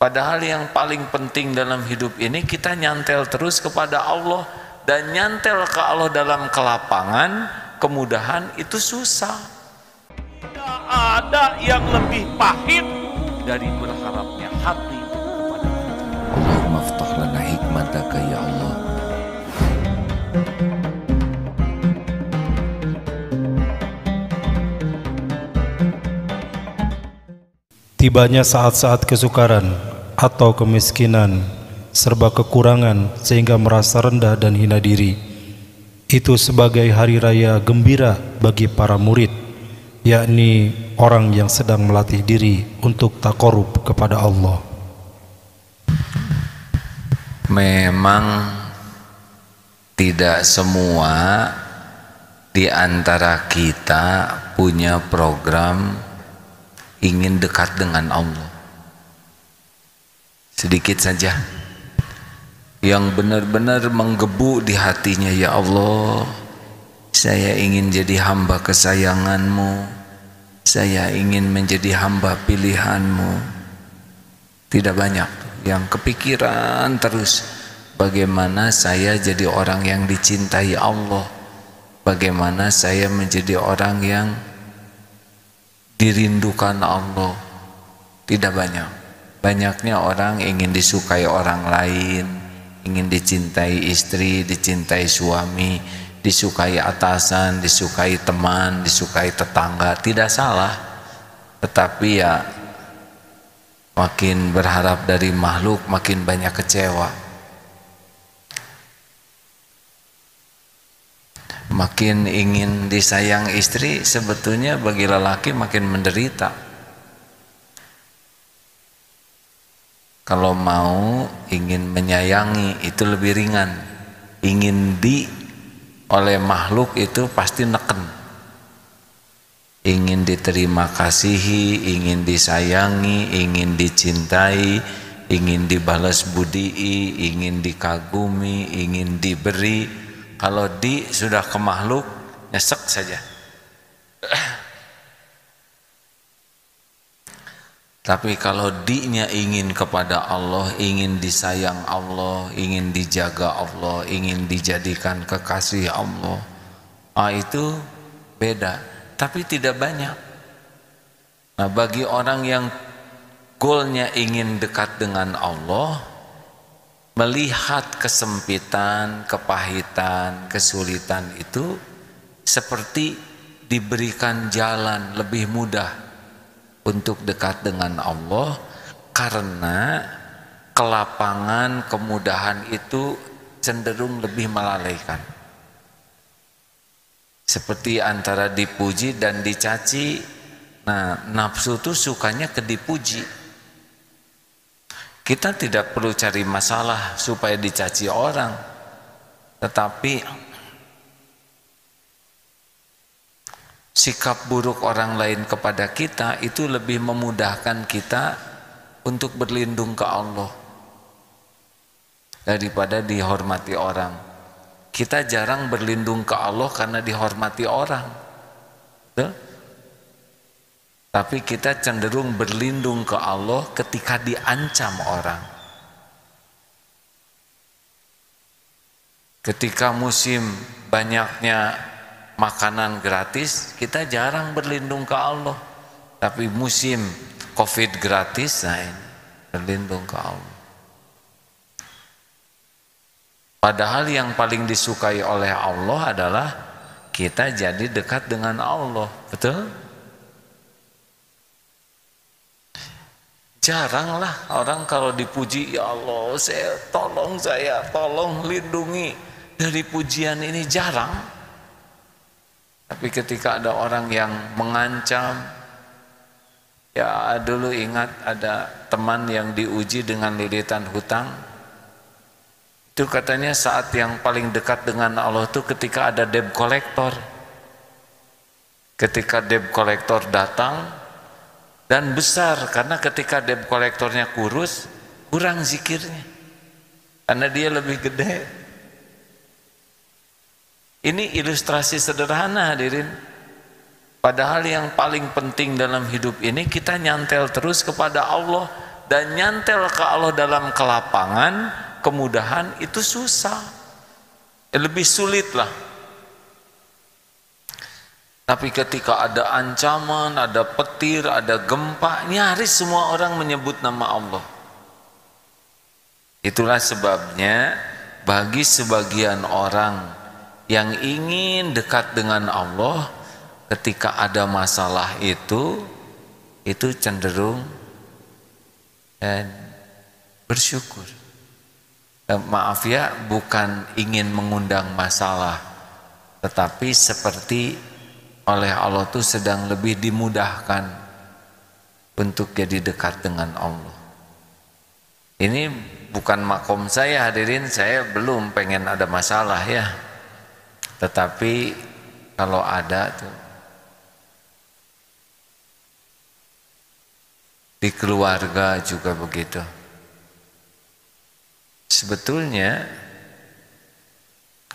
Padahal yang paling penting dalam hidup ini kita nyantel terus kepada Allah. Dan nyantel ke Allah dalam kelapangan, kemudahan itu susah. Tidak ada yang lebih pahit dari berharapnya hati kepada kita. Allahumma ftah lana hikmataka ya Allah. Tibanya saat-saat kesukaran atau kemiskinan serba kekurangan sehingga merasa rendah dan hina diri. Itu sebagai hari raya gembira bagi para murid, yakni orang yang sedang melatih diri untuk taqarrub kepada Allah. Memang tidak semua di antara kita punya program ingin dekat dengan Allah. Sedikit saja yang benar-benar menggebu di hatinya, ya Allah, saya ingin jadi hamba kesayanganmu, saya ingin menjadi hamba pilihanmu. Tidak banyak yang kepikiran terus bagaimana saya jadi orang yang dicintai Allah, bagaimana saya menjadi orang yang dirindukan Allah. Tidak banyak. Banyaknya orang ingin disukai orang lain, ingin dicintai istri, dicintai suami, disukai atasan, disukai teman, disukai tetangga. Tidak salah, tetapi ya makin berharap dari makhluk makin banyak kecewa. Makin ingin disayang istri, sebetulnya bagi lelaki makin menderita. Kalau mau ingin menyayangi itu lebih ringan. Ingin oleh makhluk itu pasti neken. Ingin diterima kasihi, ingin disayangi, ingin dicintai, ingin dibalas budii, ingin dikagumi, ingin diberi. Kalau sudah ke makhluk, nyesek saja. Tapi kalau nya ingin kepada Allah, ingin disayang Allah, ingin dijaga Allah, ingin dijadikan kekasih Allah, itu beda. Tapi tidak banyak. Nah, bagi orang yang goalnya ingin dekat dengan Allah, melihat kesempitan, kepahitan, kesulitan itu seperti diberikan jalan lebih mudah untuk dekat dengan Allah, karena kelapangan, kemudahan itu cenderung lebih melalaikan. Seperti antara dipuji dan dicaci. Nah, nafsu itu sukanya ke dipuji. Kita tidak perlu cari masalah supaya dicaci orang, tetapi sikap buruk orang lain kepada kita itu lebih memudahkan kita untuk berlindung ke Allah daripada dihormati orang. Kita jarang berlindung ke Allah karena dihormati orang, betul? Tapi kita cenderung berlindung ke Allah ketika diancam orang. Ketika musim banyaknya makanan gratis, kita jarang berlindung ke Allah. Tapi musim Covid gratis, nah ini berlindung ke Allah. Padahal yang paling disukai oleh Allah adalah kita jadi dekat dengan Allah, betul? Jaranglah orang kalau dipuji, ya Allah, tolong lindungi dari pujian ini, jarang. Tapi ketika ada orang yang mengancam, ya dulu ingat ada teman yang diuji dengan lilitan hutang. Itu katanya saat yang paling dekat dengan Allah itu ketika ada debt collector. Ketika debt collector datang dan besar, karena ketika debt collectornya kurang zikirnya, karena dia lebih gede. Ini ilustrasi sederhana, hadirin. Padahal yang paling penting dalam hidup ini kita nyantel terus kepada Allah. dan nyantel ke Allah dalam kelapangan, kemudahan itu susah, lebih sulit lah. Tapi ketika ada ancaman, ada petir, ada gempa, nyaris semua orang menyebut nama Allah. Itulah sebabnya bagi sebagian orang yang ingin dekat dengan Allah, ketika ada masalah itu cenderung bersyukur. Maaf ya, bukan ingin mengundang masalah, tetapi seperti oleh Allah tuh sedang lebih dimudahkan untuk jadi dekat dengan Allah. Ini bukan makom saya, hadirin, saya belum pengen ada masalah ya. Tetapi kalau ada tuh di keluarga juga begitu. Sebetulnya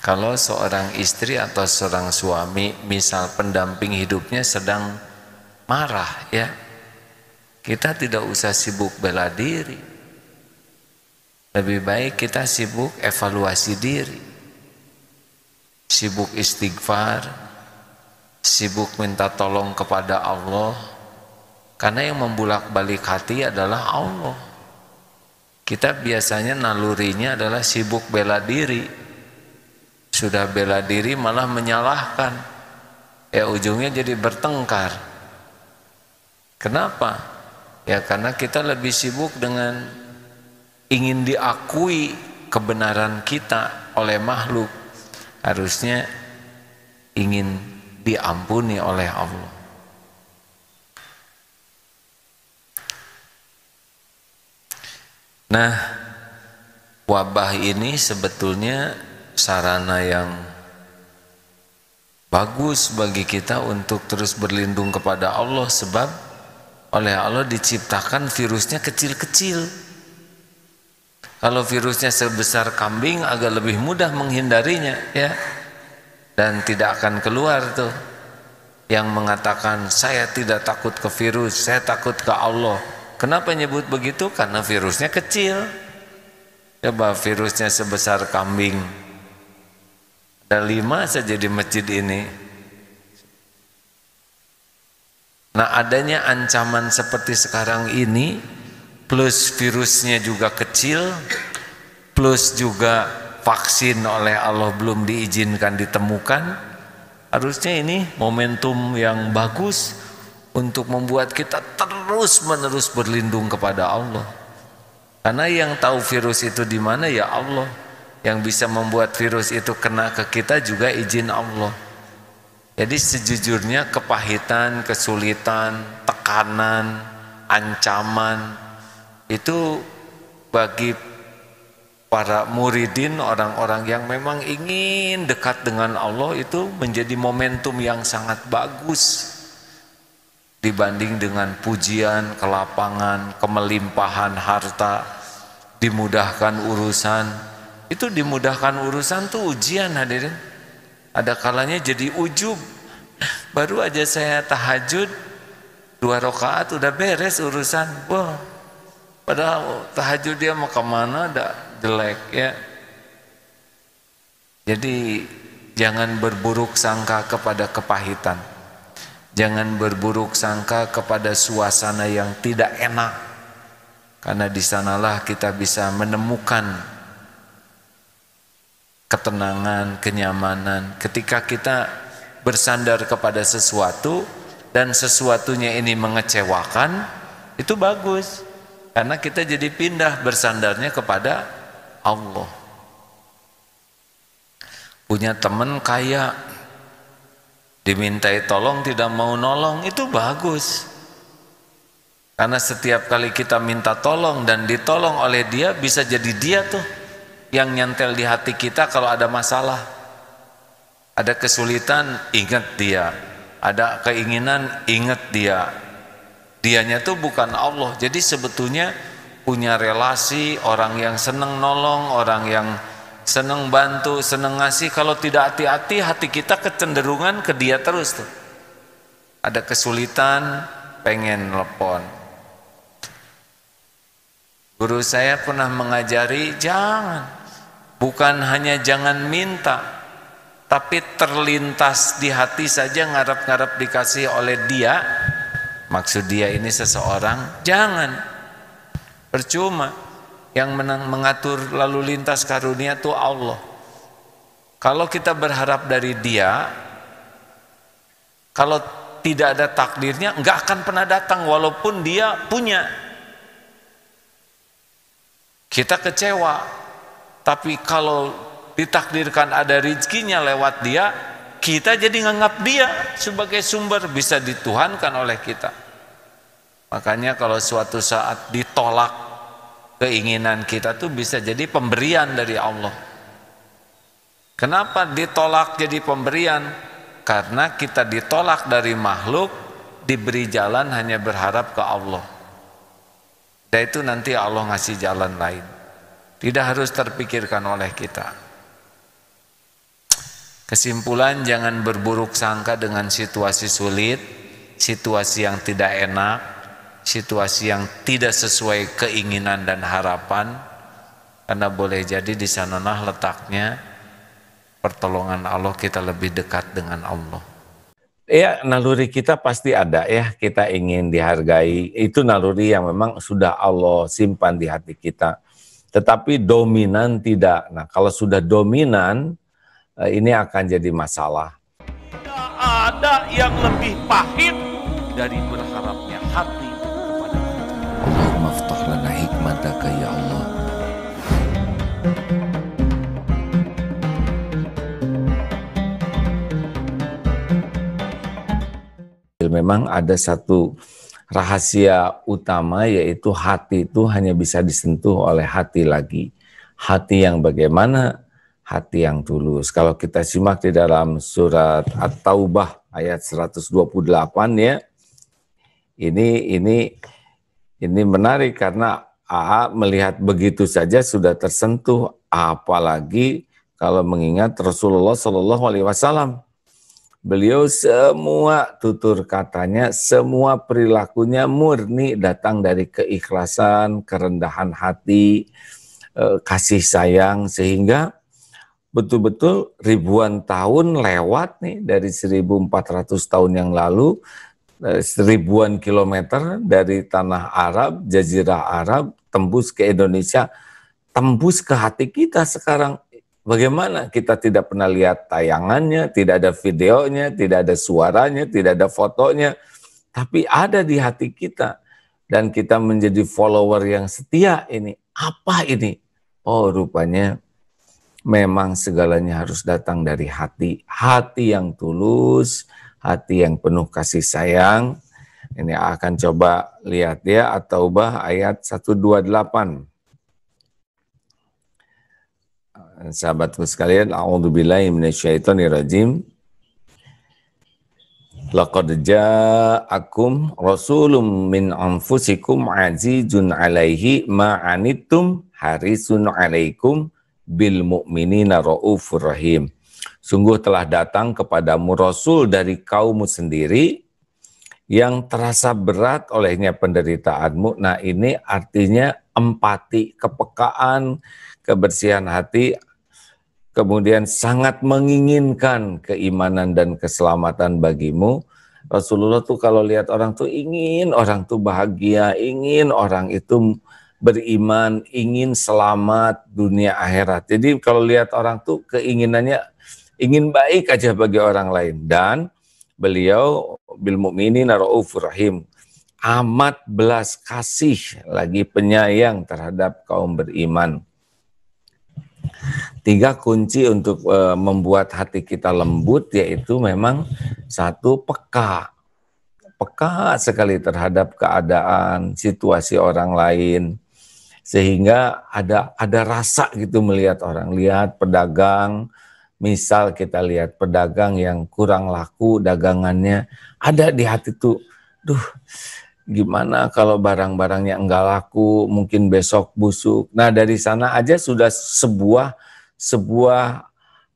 kalau seorang istri atau seorang suami misal pendamping hidupnya sedang marah ya, kita tidak usah sibuk bela diri. Lebih baik kita sibuk evaluasi diri, sibuk istighfar, sibuk minta tolong kepada Allah. Karena yang membulak-balik hati adalah Allah. Kita biasanya nalurinya adalah sibuk bela diri. Sudah bela diri malah menyalahkan. Ya ujungnya jadi bertengkar. Kenapa? Ya karena kita lebih sibuk dengan ingin diakui kebenaran kita oleh makhluk. Harusnya ingin diampuni oleh Allah. Nah, wabah ini sebetulnya sarana yang bagus bagi kita untuk terus berlindung kepada Allah, sebab oleh Allah diciptakan virusnya kecil-kecil. Kalau virusnya sebesar kambing agak lebih mudah menghindarinya ya, dan tidak akan keluar tuh yang mengatakan saya tidak takut ke virus, saya takut ke Allah. Kenapa nyebut begitu? Karena virusnya kecil. Coba virusnya sebesar kambing, ada 5 saja di masjid ini. Nah, adanya ancaman seperti sekarang ini, plus virusnya juga kecil, plus juga vaksin oleh Allah belum diizinkan ditemukan, harusnya ini momentum yang bagus untuk membuat kita terus-menerus berlindung kepada Allah. Karena yang tahu virus itu di mana ya Allah. Yang bisa membuat virus itu kena ke kita juga izin Allah. Jadi sejujurnya kepahitan, kesulitan, tekanan, ancaman itu bagi para muridin, orang-orang yang memang ingin dekat dengan Allah, itu menjadi momentum yang sangat bagus dibanding dengan pujian, kelapangan, kemelimpahan harta, dimudahkan urusan. Itu dimudahkan urusan tuh ujian, hadirin. Ada kalanya jadi ujub. Baru aja saya tahajud 2 rakaat udah beres urusan. Wah, padahal tahajud dia mau kemana ada jelek ya. Jadi jangan berburuk sangka kepada kepahitan. Jangan berburuk sangka kepada suasana yang tidak enak, karena di sanalah kita bisa menemukan ketenangan, kenyamanan. Ketika kita bersandar kepada sesuatu dan sesuatunya ini mengecewakan, itu bagus, karena kita jadi pindah bersandarnya kepada Allah. Punya teman kaya, dimintai tolong tidak mau nolong, itu bagus. Karena setiap kali kita minta tolong dan ditolong oleh dia, bisa jadi dia tuh yang nyantel di hati kita kalau ada masalah. Ada kesulitan, ingat dia. Ada keinginan, ingat dia. Dianya tuh bukan Allah. Jadi sebetulnya punya relasi, orang yang seneng nolong, orang yang seneng bantu, seneng ngasih. Kalau tidak hati-hati, hati kita kecenderungan ke dia terus tuh. Ada kesulitan, pengen telepon. Guru saya pernah mengajari jangan, bukan hanya jangan minta, tapi terlintas di hati saja ngarep-ngarep dikasih oleh dia, maksud dia ini seseorang, jangan, percuma. Yang mengatur lalu lintas karunia itu Allah. Kalau kita berharap dari dia, kalau tidak ada takdirnya nggak akan pernah datang walaupun dia punya. Kita kecewa, tapi kalau ditakdirkan ada rezekinya lewat dia, kita jadi nganggap dia sebagai sumber, bisa dituhankan oleh kita. Makanya kalau suatu saat ditolak keinginan kita tuh bisa jadi pemberian dari Allah. Kenapa ditolak jadi pemberian? Karena kita ditolak dari makhluk, diberi jalan hanya berharap ke Allah. Dan itu nanti Allah ngasih jalan lain. Tidak harus terpikirkan oleh kita. Kesimpulan, jangan berburuk sangka dengan situasi sulit, situasi yang tidak enak, situasi yang tidak sesuai keinginan dan harapan, karena boleh jadi di sanalah letaknya pertolongan Allah, kita lebih dekat dengan Allah. Ya, naluri kita pasti ada ya, kita ingin dihargai, itu naluri yang memang sudah Allah simpan di hati kita. Tetapi dominan tidak. Nah, kalau sudah dominan, ini akan jadi masalah. Tidak ada yang lebih pahit dari berharapnya hati. Allahumma aftah lana hikmataka ya Allah. Memang ada satu rahasia utama, yaitu hati itu hanya bisa disentuh oleh hati lagi. Hati yang bagaimana? Hati yang tulus. Kalau kita simak di dalam surat At-Taubah ayat 128 ya. Ini menarik karena AA melihat begitu saja sudah tersentuh, apalagi kalau mengingat Rasulullah SAW. Beliau semua tutur katanya, semua perilakunya murni datang dari keikhlasan, kerendahan hati, kasih sayang, sehingga betul-betul ribuan tahun lewat nih, dari 1400 tahun yang lalu, ribuan kilometer dari tanah Arab, Jazirah Arab, tembus ke Indonesia, tembus ke hati kita sekarang. Bagaimana kita tidak pernah lihat tayangannya, tidak ada videonya, tidak ada suaranya, tidak ada fotonya, tapi ada di hati kita. Dan kita menjadi follower yang setia ini. Apa ini? Oh, rupanya memang segalanya harus datang dari hati. Hati yang tulus, hati yang penuh kasih sayang. Ini akan coba lihat ya, At-Taubah ayat 128. Sahabatku sekalian, a'udzubillahi minasyaitonirrajim. Laqad ja'akum rasulun min anfusikum azizun 'alaihi ma 'anittum harisun 'alaikum bil mu'minina raufur rahim. Sungguh telah datang kepadamu rasul dari kaummu sendiri yang terasa berat olehnya penderitaanmu. Nah, ini artinya empati, kepekaan, kebersihan hati, kemudian sangat menginginkan keimanan dan keselamatan bagimu. Rasulullah tuh kalau lihat orang tuh ingin orang tuh bahagia, ingin orang itu beriman, ingin selamat dunia akhirat. Jadi kalau lihat orang tuh keinginannya ingin baik aja bagi orang lain. Dan beliau bil mu'minina raufur rahim, amat belas kasih lagi penyayang terhadap kaum beriman. 3 kunci untuk membuat hati kita lembut, yaitu memang 1, peka. Peka sekali terhadap keadaan, situasi orang lain. Sehingga ada rasa gitu melihat orang. Lihat pedagang, misal kita lihat pedagang yang kurang laku dagangannya, ada di hati tuh, duh, gimana kalau barang-barangnya enggak laku, mungkin besok busuk. Nah, dari sana aja sudah sebuah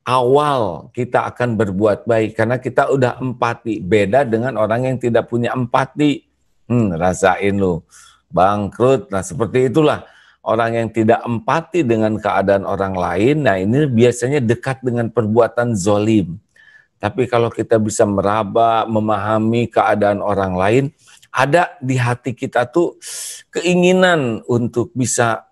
awal kita akan berbuat baik, karena kita udah empati. Beda dengan orang yang tidak punya empati. Rasain lu bangkrut. Nah, seperti itulah Orang yang tidak empati dengan keadaan orang lain, nah ini biasanya dekat dengan perbuatan zolim. Tapi kalau kita bisa meraba, memahami keadaan orang lain, ada di hati kita tuh keinginan untuk bisa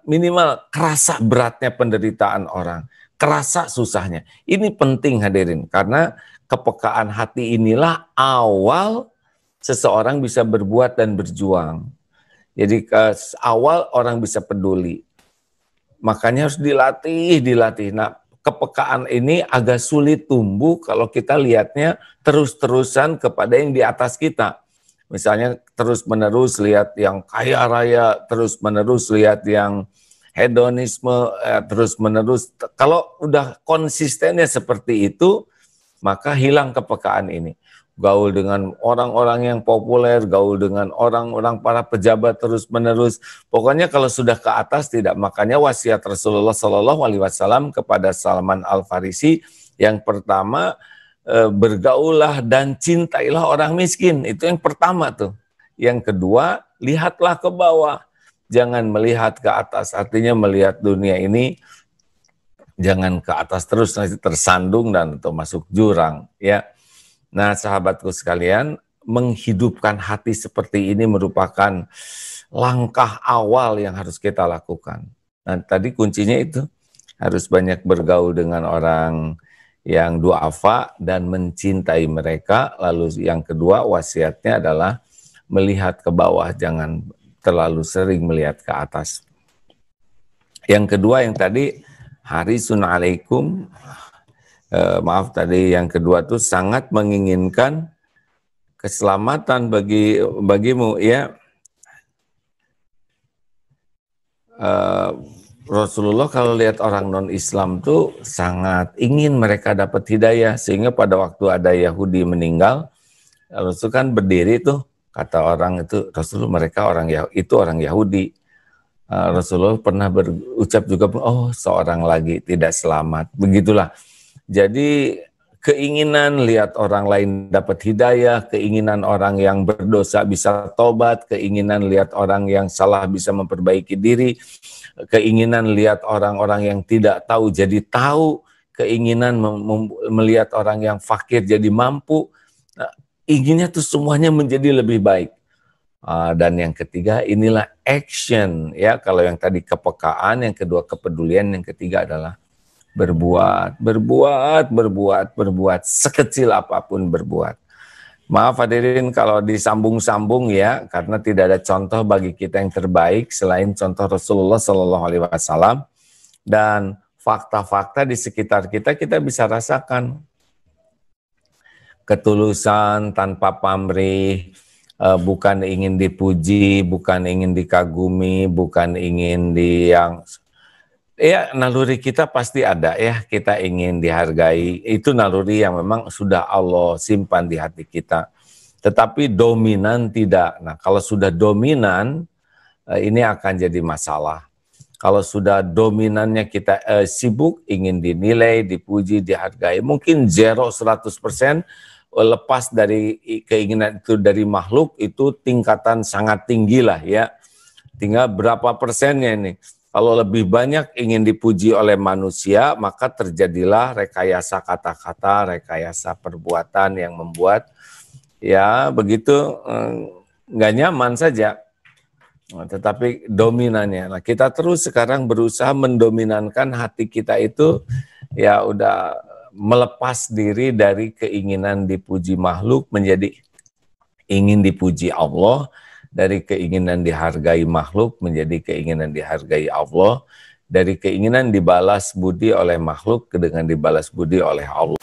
minimal kerasa beratnya penderitaan orang, kerasa susahnya. Ini penting hadirin, karena kepekaan hati inilah awal seseorang bisa berbuat dan berjuang. Jadi awal orang bisa peduli. Makanya harus dilatih. Nah, kepekaan ini agak sulit tumbuh kalau kita lihatnya terus-terusan kepada yang di atas kita. Misalnya terus-menerus lihat yang kaya raya, terus-menerus lihat yang hedonisme, terus-menerus. Kalau udah konsistennya seperti itu, maka hilang kepekaan ini. Gaul dengan orang-orang yang populer, gaul dengan orang-orang para pejabat terus-menerus. Pokoknya kalau sudah ke atas tidak. Makanya wasiat Rasulullah SAW kepada Salman Al-Farisi yang pertama, bergaullah dan cintailah orang miskin. Itu yang pertama tuh. Yang kedua, lihatlah ke bawah. Jangan melihat ke atas. Artinya melihat dunia ini jangan ke atas terus, nanti tersandung dan atau masuk jurang, ya. Nah, sahabatku sekalian, menghidupkan hati seperti ini merupakan langkah awal yang harus kita lakukan. Nah, tadi kuncinya itu harus banyak bergaul dengan orang yang du'afa dan mencintai mereka. Lalu yang kedua wasiatnya adalah melihat ke bawah, jangan terlalu sering melihat ke atas. Yang kedua yang tadi harisun alaikum, maaf tadi yang kedua tuh sangat menginginkan keselamatan bagimu, ya. Rasulullah kalau lihat orang non-Islam tuh sangat ingin mereka dapat hidayah, sehingga pada waktu ada Yahudi meninggal, Rasul kan berdiri tuh, kata orang itu, Rasulullah mereka orang Yahudi. Rasulullah pernah berucap juga, oh seorang lagi tidak selamat, begitulah. Jadi keinginan lihat orang lain dapat hidayah, keinginan orang yang berdosa bisa tobat, keinginan lihat orang yang salah bisa memperbaiki diri, keinginan lihat orang-orang yang tidak tahu jadi tahu, keinginan melihat orang yang fakir jadi mampu. Nah, inginnya tuh semuanya menjadi lebih baik. Dan yang ketiga inilah action, ya. Kalau yang tadi kepekaan, yang kedua kepedulian, yang ketiga adalah berbuat, sekecil apapun berbuat. Maaf hadirin kalau disambung-sambung ya, karena tidak ada contoh bagi kita yang terbaik selain contoh Rasulullah SAW. Dan fakta-fakta di sekitar kita bisa rasakan. Ketulusan tanpa pamrih, bukan ingin dipuji, bukan ingin dikagumi, bukan ingin ya, naluri kita pasti ada ya, kita ingin dihargai. Itu naluri yang memang sudah Allah simpan di hati kita. Tetapi dominan tidak. Nah, kalau sudah dominan, ini akan jadi masalah. Kalau sudah dominannya kita sibuk, ingin dinilai, dipuji, dihargai, mungkin 100%, lepas dari keinginan itu dari makhluk, itu tingkatan sangat tinggi lah ya. Tinggal berapa persennya ini. Kalau lebih banyak ingin dipuji oleh manusia, maka terjadilah rekayasa kata-kata, rekayasa perbuatan yang membuat ya begitu nggak nyaman saja. Tetapi dominannya. Nah, kita terus sekarang berusaha mendominankan hati kita itu, ya udah melepas diri dari keinginan dipuji makhluk menjadi ingin dipuji Allah. Dari keinginan dihargai makhluk menjadi keinginan dihargai Allah. Dari keinginan dibalas budi oleh makhluk dengan dibalas budi oleh Allah.